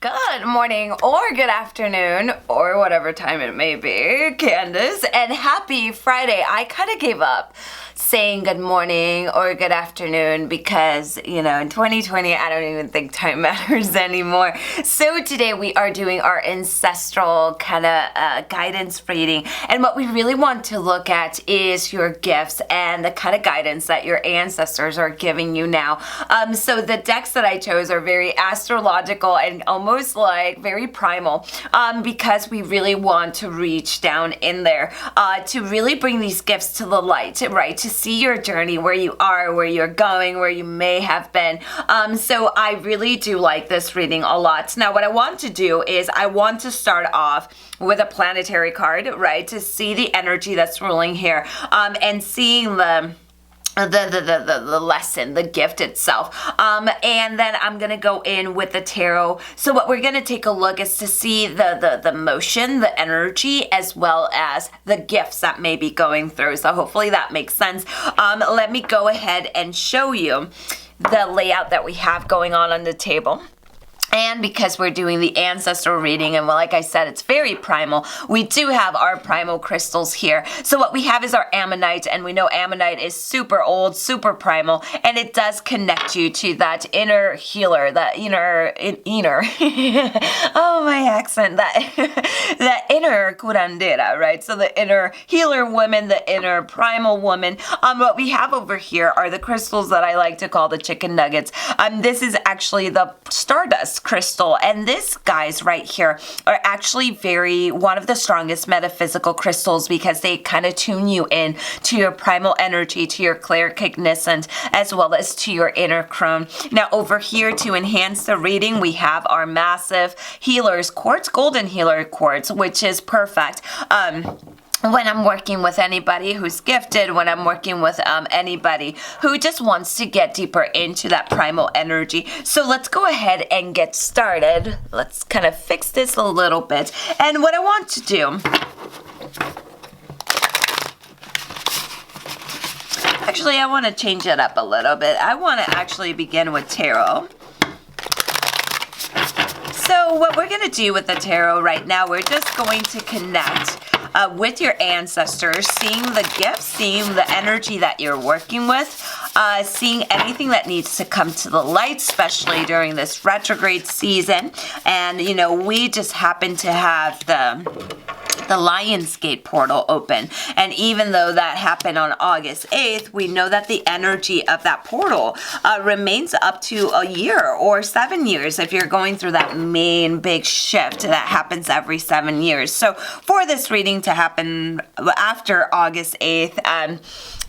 Good morning or good afternoon or whatever time it may be, Candace, and happy Friday. I kind of gave up saying good morning or good afternoon because, in 2020, I don't even think time matters anymore. So today we are doing our ancestral kind of guidance reading. And what we really want to look at is your gifts and the kind of guidance that your ancestors are giving you now. So the decks that I chose are very astrological and almost like very primal because we really want to reach down in there to really bring these gifts to the light, right? To see your journey, where you are, where you're going, where you may have been. So I really do like this reading a lot. Now, what I want to do is I want to start off with a planetary card, right? To see the energy that's ruling here and seeing the lesson, the gift itself. And then I'm going to go in with the tarot. So what we're going to take a look is to see the motion, the energy, as well as the gifts that may be going through. So hopefully that makes sense. Let me go ahead and show you the layout that we have going on the table. And because we're doing the ancestral reading, and like I said, it's very primal, we do have our primal crystals here. So what we have is our ammonite, and we know ammonite is super old, super primal, and it does connect you to that inner healer, that inner, oh, my accent, that inner curandera, right? So the inner healer woman, the inner primal woman. What we have over here are the crystals that I like to call the chicken nuggets. This is actually the stardust crystal, and this, guys, right here are actually one of the strongest metaphysical crystals because they kind of tune you in to your primal energy, to your claircognizant, as well as to your inner crone. Now over here to enhance the reading, we have our massive healer's quartz, golden healer quartz, which is perfect. When I'm working with anybody who's gifted, when I'm working with anybody who just wants to get deeper into that primal energy. So let's go ahead and get started. Let's kind of fix this a little bit. And what I want to do, actually, I want to change it up a little bit. I want to actually begin with tarot. So what we're going to do with the tarot right now, we're just going to connect with your ancestors, seeing the gifts, seeing the energy that you're working with, seeing anything that needs to come to the light, especially during this retrograde season. And, we just happen to have the Lionsgate portal open. And even though that happened on August 8th, we know that the energy of that portal remains up to a year or 7 years if you're going through that main big shift that happens every 7 years. So for this reading to happen after August 8th,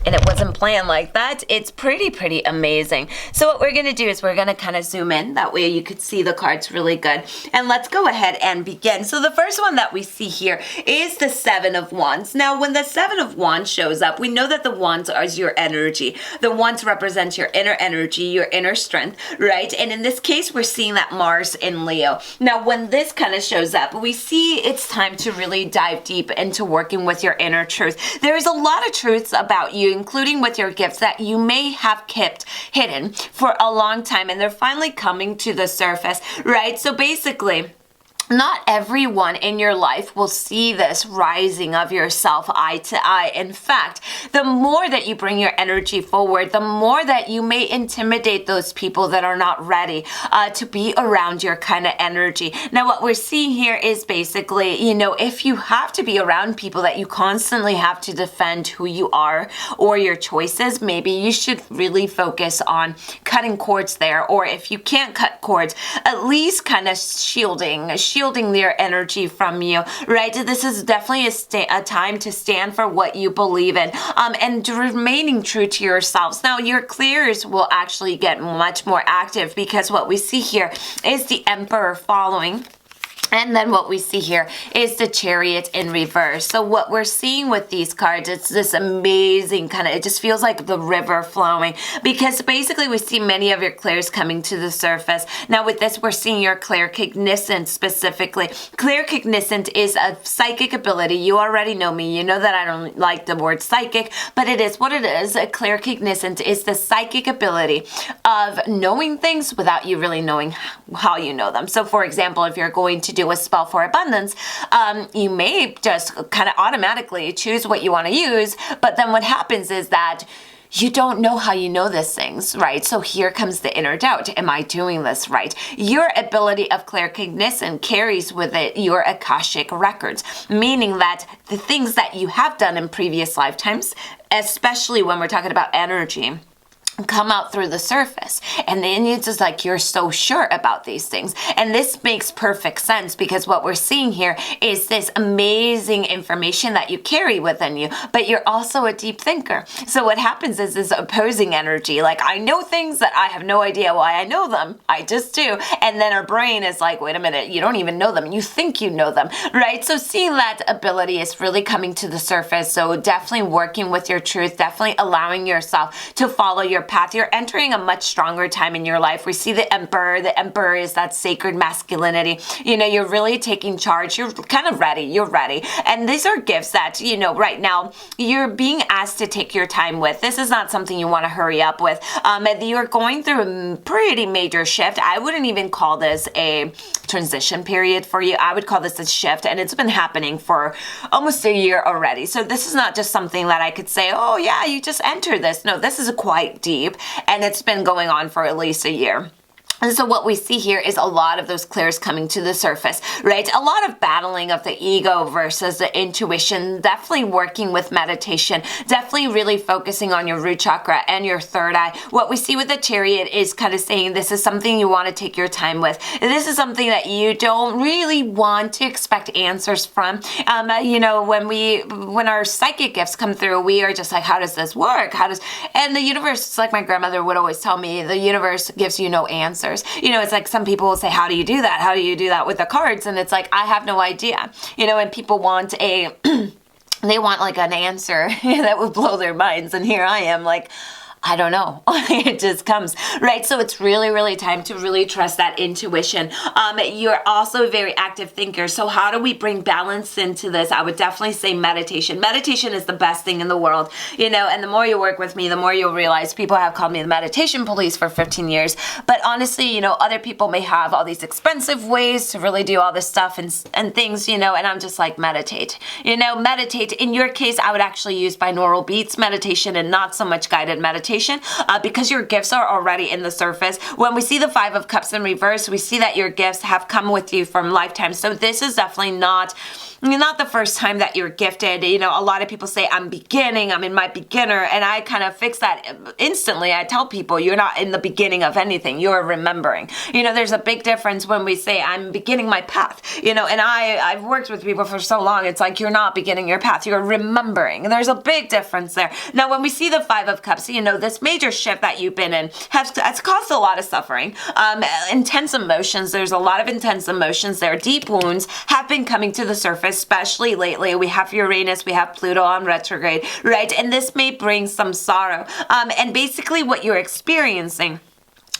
and it wasn't planned like that, it's pretty amazing. So what we're going to do is we're going to kind of zoom in. That way you could see the cards really good. And let's go ahead and begin. So the first one that we see here is the Seven of Wands. Now, when the Seven of Wands shows up, we know that the wands are your energy. The wands represent your inner energy, your inner strength, right? And in this case, we're seeing that Mars in Leo. Now, when this kind of shows up, we see it's time to really dive deep into working with your inner truth. There's a lot of truths about you, including with your gifts, that you may have kept hidden for a long time, and they're finally coming to the surface, right? So basically, not everyone in your life will see this rising of yourself eye to eye. In fact, the more that you bring your energy forward, the more that you may intimidate those people that are not ready to be around your kind of energy. Now, what we're seeing here is basically, if you have to be around people that you constantly have to defend who you are or your choices, maybe you should really focus on cutting cords there. Or if you can't cut cords, at least kind of shielding their energy from you, right? This is definitely a time to stand for what you believe in and remaining true to yourselves. Now, your clears will actually get much more active because what we see here is the Emperor following And then what we see here is the Chariot in reverse. So what we're seeing with these cards, it's this amazing kind of, it just feels like the river flowing, because basically we see many of your clairs coming to the surface. Now with this, we're seeing your claircognizance specifically. Claircognizant is a psychic ability. You already know me. You know that I don't like the word psychic, but it is what it is. A claircognizant is the psychic ability of knowing things without you really knowing how you know them. So for example, if you're going to do a spell for abundance, you may just kind of automatically choose what you want to use, but then what happens is that you don't know how you know these things, right? So here comes the inner doubt. Am I doing this right? Your ability of claircognizance carries with it your Akashic records, meaning that the things that you have done in previous lifetimes, especially when we're talking about energy, come out through the surface. And then it's just like you're so sure about these things. And this makes perfect sense, because what we're seeing here is this amazing information that you carry within you, but you're also a deep thinker. So what happens is this opposing energy, like I know things that I have no idea why I know them. I just do. And then our brain is like, wait a minute, you don't even know them. You think you know them, right? So seeing that ability is really coming to the surface. So definitely working with your truth, definitely allowing yourself to follow your path. You're entering a much stronger time in your life. We see the Emperor. The Emperor is that sacred masculinity. You know, you're really taking charge. You're kind of ready. You're ready. And these are gifts that, you know, right now you're being asked to take your time with. This is not something you want to hurry up with. You're going through a pretty major shift. I wouldn't even call this a transition period for you. I would call this a shift, and it's been happening for almost a year already. So this is not just something that I could say, oh yeah, you just entered this. No, this is quite deep. And it's been going on for at least a year. And so what we see here is a lot of those clairs coming to the surface, right? A lot of battling of the ego versus the intuition, definitely working with meditation, definitely really focusing on your root chakra and your third eye. What we see with the Chariot is kind of saying this is something you want to take your time with. This is something that you don't really want to expect answers from. You know, when our psychic gifts come through, we are just like, how does this work? And the universe, it's like my grandmother would always tell me, the universe gives you no answers. You know, it's like some people will say, how do you do that? How do you do that with the cards? And it's like, I have no idea. You know, and people want they want like an answer that would blow their minds. And here I am like, I don't know. It just comes, right? So it's really, really time to really trust that intuition. You're also a very active thinker. So how do we bring balance into this? I would definitely say meditation. Meditation is the best thing in the world, you know, and the more you work with me, the more you'll realize people have called me the meditation police for 15 years. But honestly, you know, other people may have all these expensive ways to really do all this stuff and things, you know, and I'm just like, meditate, you know, meditate. In your case, I would actually use binaural beats meditation and not so much guided meditation. Because your gifts are already in the surface. When we see the Five of Cups in reverse, we see that your gifts have come with you from lifetimes. So this is definitely not the first time that you're gifted. You know, a lot of people say, I'm in my beginner, and I kind of fix that instantly. I tell people, you're not in the beginning of anything, you're remembering. You know, there's a big difference when we say, I'm beginning my path, you know, and I've worked with people for so long, it's like, you're not beginning your path, you're remembering. There's a big difference there. Now, when we see the Five of Cups, you know, this major shift that you've been in has caused a lot of suffering, intense emotions. There's a lot of intense emotions there. Deep wounds have been coming to the surface, especially lately. We have Uranus, we have Pluto on retrograde, right? And this may bring some sorrow. And basically what you're experiencing,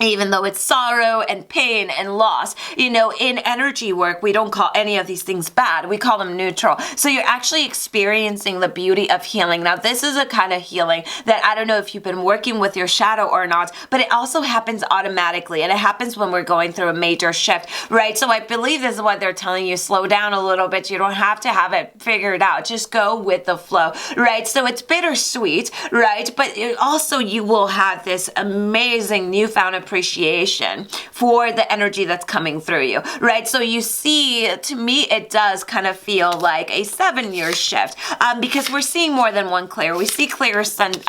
even though it's sorrow and pain and loss, you know, in energy work, we don't call any of these things bad. We call them neutral. So you're actually experiencing the beauty of healing. Now, this is a kind of healing that I don't know if you've been working with your shadow or not, but it also happens automatically. And it happens when we're going through a major shift, right? So I believe this is what they're telling you. Slow down a little bit. You don't have to have it figured out. Just go with the flow, right? So it's bittersweet, right? But also you will have this amazing newfound appreciation for the energy that's coming through you, right? So you see, to me, it does kind of feel like a 7-year shift, because we're seeing more than one clair. We see clairvoyant,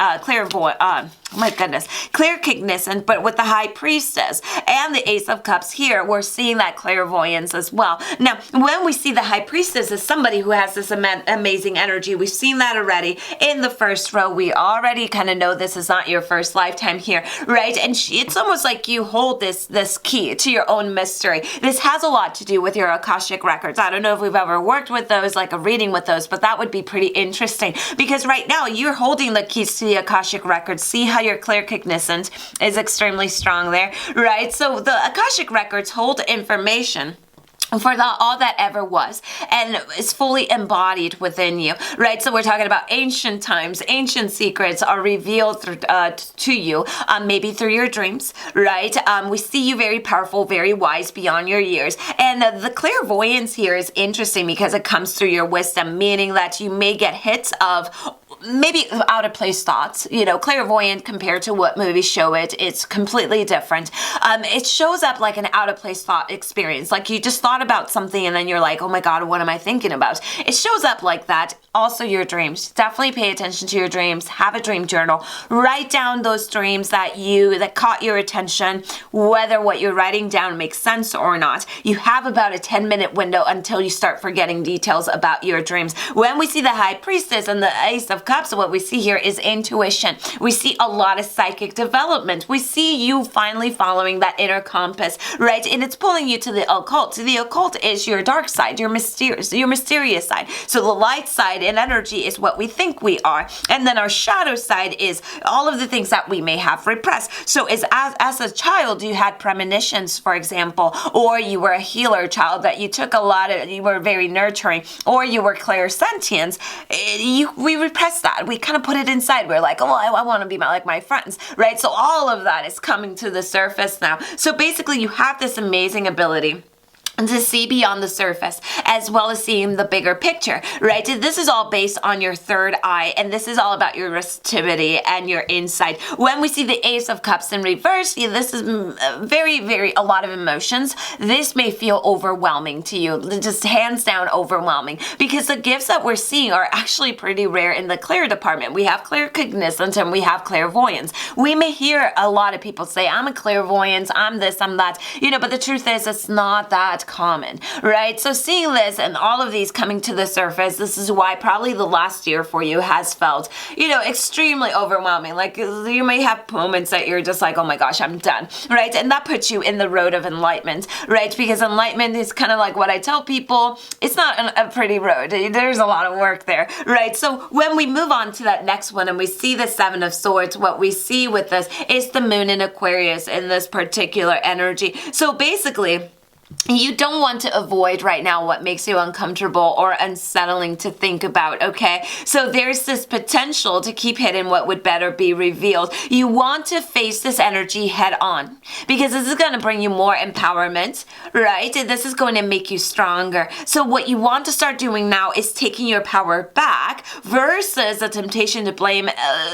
Oh my goodness, clear cognizant, but with the High Priestess and the Ace of Cups here, we're seeing that clairvoyance as well. Now, when we see the High Priestess as somebody who has this amazing energy, we've seen that already in the first row. We already kind of know this is not your first lifetime here, right? And it's almost like you hold this key to your own mystery. This has a lot to do with your Akashic records. I don't know if we've ever worked with those, like a reading with those, but that would be pretty interesting because right now you're holding the keys to the Akashic records. See how your clear cognizance is extremely strong there, right? So the Akashic records hold information for all that ever was and is fully embodied within you, right? So we're talking about ancient times, ancient secrets are revealed to you, maybe through your dreams, right? We see you very powerful, very wise beyond your years. And the clairvoyance here is interesting because it comes through your wisdom, meaning that you may get hits of maybe out of place thoughts. Clairvoyant compared to what movies show it's completely different. It shows up like an out of place thought experience, like you just thought about something and then you're like, oh my God, what am I thinking about? It shows up like that. Also your dreams. Definitely pay attention to your dreams. Have a dream journal. Write down those dreams that caught your attention, whether what you're writing down makes sense or not. You have about a 10-minute window until you start forgetting details about your dreams. When we see the High Priestess and the Ace of Cups, what we see here is intuition. We see a lot of psychic development. We see you finally following that inner compass, right? And it's pulling you to the occult. The occult is your dark side, your mysterious side. So the light side and energy is what we think we are. And then our shadow side is all of the things that we may have repressed. So as a child, you had premonitions, for example, or you were a healer child that you were very nurturing, or you were clairsentient. We repressed that. We kind of put it inside. We're like, oh, I want to be like my friends, right? So all of that is coming to the surface now. So basically you have this amazing ability and to see beyond the surface, as well as seeing the bigger picture, right? This is all based on your third eye, and this is all about your receptivity and your insight. When we see the Ace of Cups in reverse, this is a lot of emotions. This may feel overwhelming to you, just hands down overwhelming, because the gifts that we're seeing are actually pretty rare in the clear department. We have clear cognizance and we have clairvoyance. We may hear a lot of people say, I'm a clairvoyant, I'm this, I'm that, but the truth is it's not that common, right? So seeing this and all of these coming to the surface, this is why probably the last year for you has felt, extremely overwhelming. Like you may have moments that you're just like, oh my gosh, I'm done, right? And that puts you in the road of enlightenment, right? Because enlightenment is kind of like what I tell people, it's not a pretty road. There's a lot of work there, right? So when we move on to that next one and we see the Seven of Swords, what we see with this is the moon in Aquarius in this particular energy. So basically, you don't want to avoid right now what makes you uncomfortable or unsettling to think about, okay? So there's this potential to keep hidden what would better be revealed. You want to face this energy head on because this is going to bring you more empowerment, right? And this is going to make you stronger. So what you want to start doing now is taking your power back versus the temptation to blame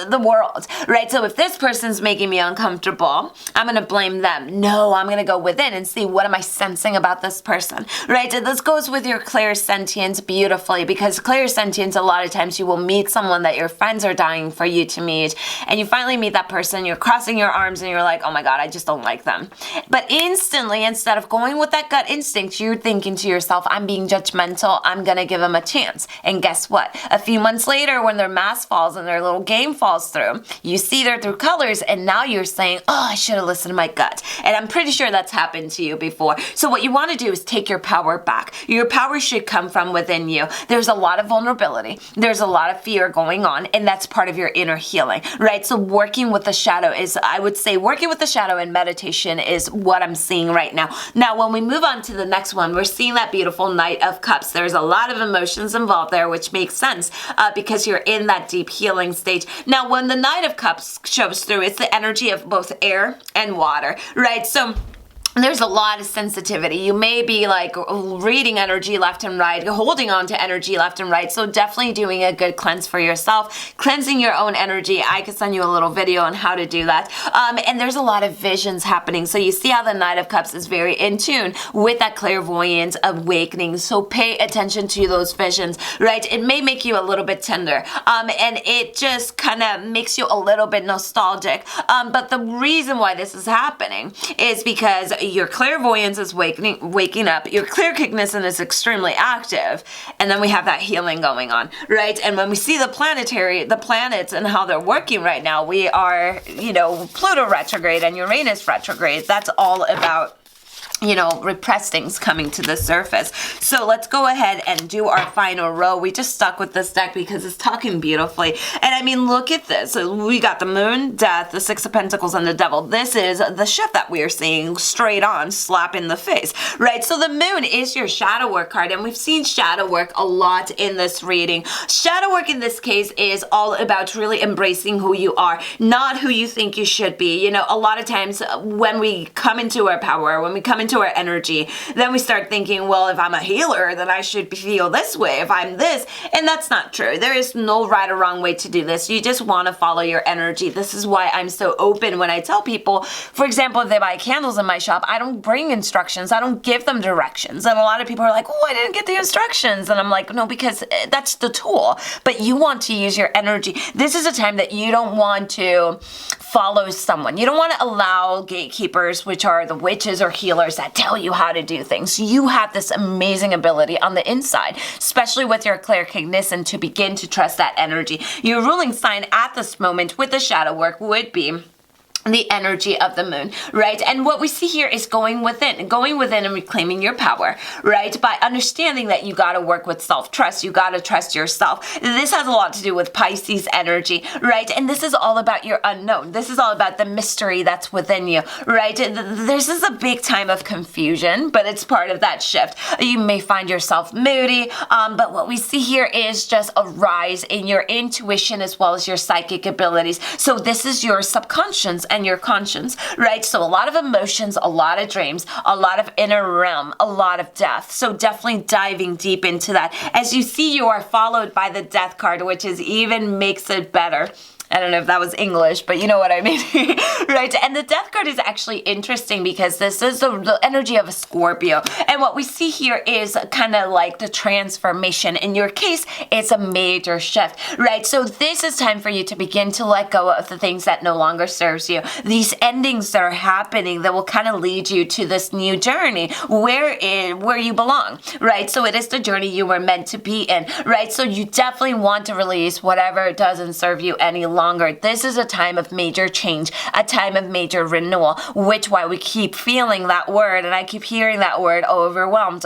the world, right? So if this person's making me uncomfortable, I'm going to blame them. No, I'm going to go within and see what am I sensing about this person, right? And this goes with your clairsentience beautifully because clairsentience, a lot of times you will meet someone that your friends are dying for you to meet, and you finally meet that person, you're crossing your arms and you're like, oh my God, I just don't like them. But instantly, instead of going with that gut instinct, you're thinking to yourself, I'm being judgmental, I'm gonna give them a chance. And guess what? A few months later, when their mask falls and their little game falls through, you see their true colors, and now you're saying, oh, I should have listened to my gut. And I'm pretty sure that's happened to you before. So what you want to do is take your power back. Your power should come from within you. There's a lot of vulnerability. There's a lot of fear going on, and that's part of your inner healing, right? So working with the shadow is, I would say, working with the shadow in meditation is what I'm seeing right now. Now, when we move on to the next one, we're seeing that beautiful Knight of Cups. There's a lot of emotions involved there, which makes sense because you're in that deep healing stage. Now, when the Knight of Cups shows through, it's the energy of both air and water, right? So there's a lot of sensitivity. You may be like reading energy left and right, holding on to energy left and right. So definitely doing a good cleanse for yourself, cleansing your own energy. I could send you a little video on how to do that. And there's a lot of visions happening. So you see how the Knight of Cups is very in tune with that clairvoyant awakening. So pay attention to those visions, right? It may make you a little bit tender. And it just kind of makes you a little bit nostalgic. But the reason why this is happening is because your clairvoyance is waking up, your clear cognizant is extremely active, and then we have that healing going on, right? And when we see the planets and how they're working right now, we are, Pluto retrograde and Uranus retrograde. That's all about repressed things coming to the surface. So let's go ahead and do our final row. We just stuck with this deck because it's talking beautifully. And I mean, look at this. So we got the Moon, Death, the Six of Pentacles, and the Devil. This is the shift that we are seeing straight on, slap in the face, right? So the Moon is your shadow work card, and we've seen shadow work a lot in this reading. Shadow work in this case is all about really embracing who you are, not who you think you should be. A lot of times when we come into our power, when we come into our energy, then we start thinking, well, if I'm a healer, then I should feel this way, if I'm this, and that's not true. There is no right or wrong way to do this. You just want to follow your energy. This is why I'm so open when I tell people, for example, if they buy candles in my shop, I don't bring instructions. I don't give them directions. And a lot of people are like, oh, I didn't get the instructions. And I'm like, no, because that's the tool, but you want to use your energy. This is a time that you don't want to follow someone. You don't want to allow gatekeepers, which are the witches or healers that tell you how to do things. You have this amazing ability on the inside, especially with your claircognizant, to begin to trust that energy. Your ruling sign at this moment with the shadow work would be the energy of the Moon, right? And what we see here is going within and reclaiming your power, right? By understanding that you got to work with self-trust. You got to trust yourself. This has a lot to do with Pisces energy, right? And this is all about your unknown. This is all about the mystery that's within you, right? This is a big time of confusion, but it's part of that shift. You may find yourself moody, but what we see here is just a rise in your intuition as well as your psychic abilities. So this is your subconscious and your conscience, right? So a lot of emotions, a lot of dreams, a lot of inner realm, a lot of death. So definitely diving deep into that. As you see, you are followed by the Death card, which is even makes it better. I don't know if that was English, but you know what I mean, right? And the Death card is actually interesting because this is the energy of a Scorpio. And what we see here is kind of like the transformation. In your case, it's a major shift, right? So this is time for you to begin to let go of the things that no longer serves you. These endings that are happening that will kind of lead you to this new journey where you belong, right? So it is the journey you were meant to be in, right? So you definitely want to release whatever doesn't serve you any longer. This is a time of major change, a time of major renewal, which why we keep feeling that word, and I keep hearing that word, overwhelmed.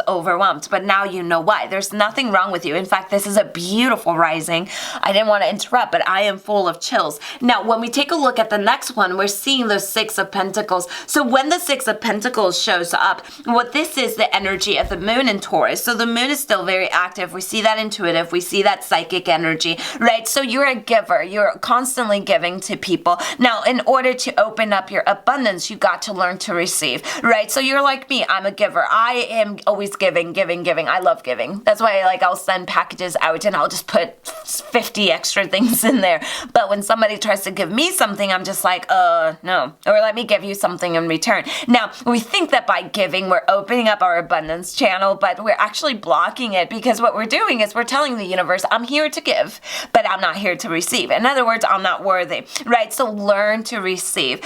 But now you know why. There's nothing wrong with you. In fact, this is a beautiful rising. I didn't want to interrupt, but I am full of chills. Now, when we take a look at the next one, we're seeing the Six of Pentacles. So when the Six of Pentacles shows up, what this is the energy of the Moon in Taurus. So the Moon is still very active. We see that intuitive. We see that psychic energy, right? So you're a giver. You're constantly giving to people. Now, in order to open up your abundance, you got to learn to receive, right? So you're like me. I'm a giver. I am always giving. I love giving. That's why I'll send packages out and I'll just put 50 extra things in there. But when somebody tries to give me something, I'm just like, no. Or let me give you something in return. Now, we think that by giving, we're opening up our abundance channel, but we're actually blocking it because what we're doing is we're telling the universe, I'm here to give, but I'm not here to receive. In other words, I'm not worthy, right? So learn to receive,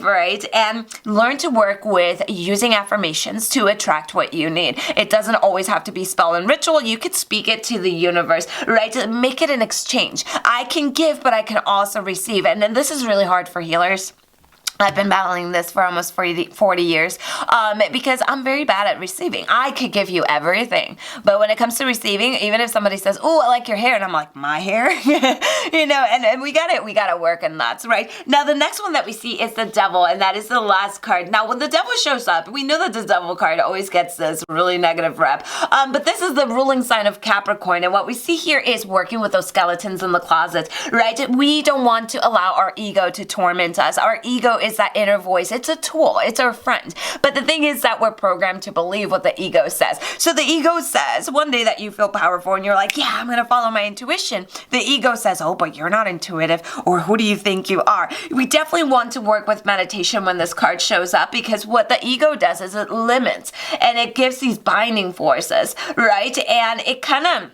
right? And learn to work with using affirmations to attract what you need. It doesn't always have to be spell and ritual. You could speak it to the universe, right? Make it an exchange. I can give, but I can also receive. And then this is really hard for healers. I've been battling this for almost 40 years because I'm very bad at receiving. I could give you everything, but when it comes to receiving, even if somebody says, "Oh, I like your hair," and I'm like, "My hair," and we gotta work on that, right? Now, the next one that we see is the Devil, and that is the last card. Now, when the Devil shows up, we know that the Devil card always gets this really negative rep, but this is the ruling sign of Capricorn, and what we see here is working with those skeletons in the closet, right? We don't want to allow our ego to torment us. Our ego is is that inner voice. It's a tool. It's our friend. But the thing is that we're programmed to believe what the ego says. So the ego says one day that you feel powerful and you're like, yeah, I'm going to follow my intuition. The ego says, oh, but you're not intuitive, or who do you think you are? We definitely want to work with meditation when this card shows up, because what the ego does is it limits and it gives these binding forces, right? And it kind of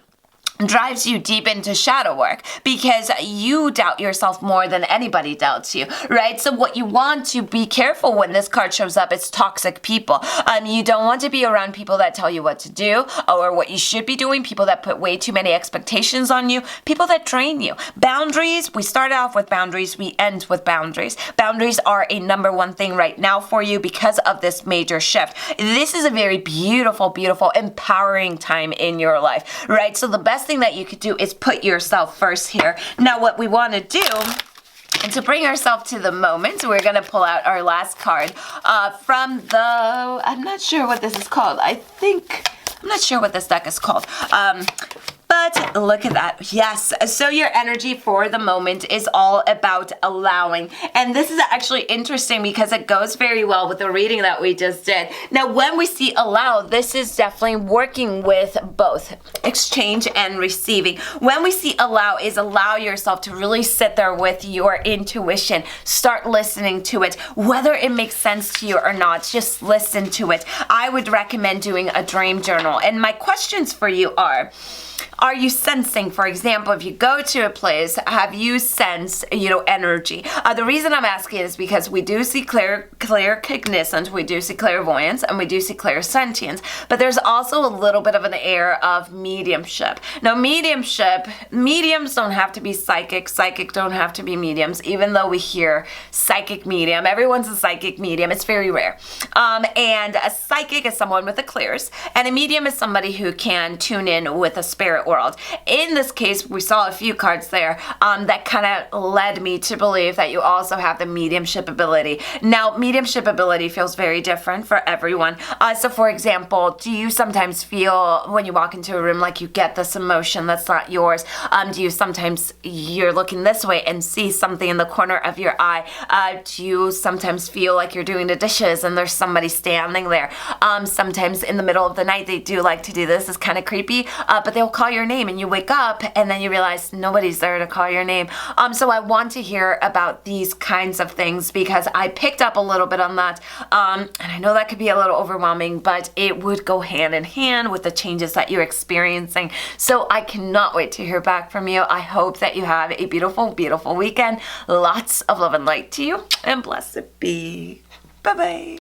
drives you deep into shadow work because you doubt yourself more than anybody doubts you, right? So what you want to be careful when this card shows up is toxic people. You don't want to be around people that tell you what to do or what you should be doing, people that put way too many expectations on you, people that drain you. Boundaries, we start off with boundaries, we end with boundaries. Boundaries are a number one thing right now for you because of this major shift. This is a very beautiful, beautiful, empowering time in your life, right? So the best thing that you could do is put yourself first here. Now, what we want to do, and to bring ourselves to the moment, we're going to pull out our last card from the, I'm not sure what this is called. I'm not sure what this deck is called. But look at that. Yes. So your energy for the moment is all about allowing. And this is actually interesting because it goes very well with the reading that we just did. Now, when we see allow, this is definitely working with both exchange and receiving. When we see allow is allow yourself to really sit there with your intuition. Start listening to it. Whether it makes sense to you or not, just listen to it. I would recommend doing a dream journal. And my questions for you are you sensing, for example, if you go to a place, have you sensed, energy? The reason I'm asking is because we do see claircognizance, we do see clairvoyance, and we do see clairsentience, but there's also a little bit of an air of mediumship. Now, mediums don't have to be psychic don't have to be mediums, even though we hear psychic medium. Everyone's a psychic medium. It's very rare. And a psychic is someone with the clairs, and a medium is somebody who can tune in with a spirit world. In this case, we saw a few cards there that kind of led me to believe that you also have the mediumship ability. Now, mediumship ability feels very different for everyone. So, for example, do you sometimes feel when you walk into a room like you get this emotion that's not yours? Do you sometimes you're looking this way and see something in the corner of your eye? Do you sometimes feel like you're doing the dishes and there's somebody standing there? Sometimes in the middle of the night, they do like to do this. It's kind of creepy, but they'll call your name and you wake up and then you realize nobody's there to call your name. So I want to hear about these kinds of things because I picked up a little bit on that. And I know that could be a little overwhelming, but it would go hand in hand with the changes that you're experiencing. So I cannot wait to hear back from you. I hope that you have a beautiful, beautiful weekend. Lots of love and light to you, and blessed be. Bye-bye.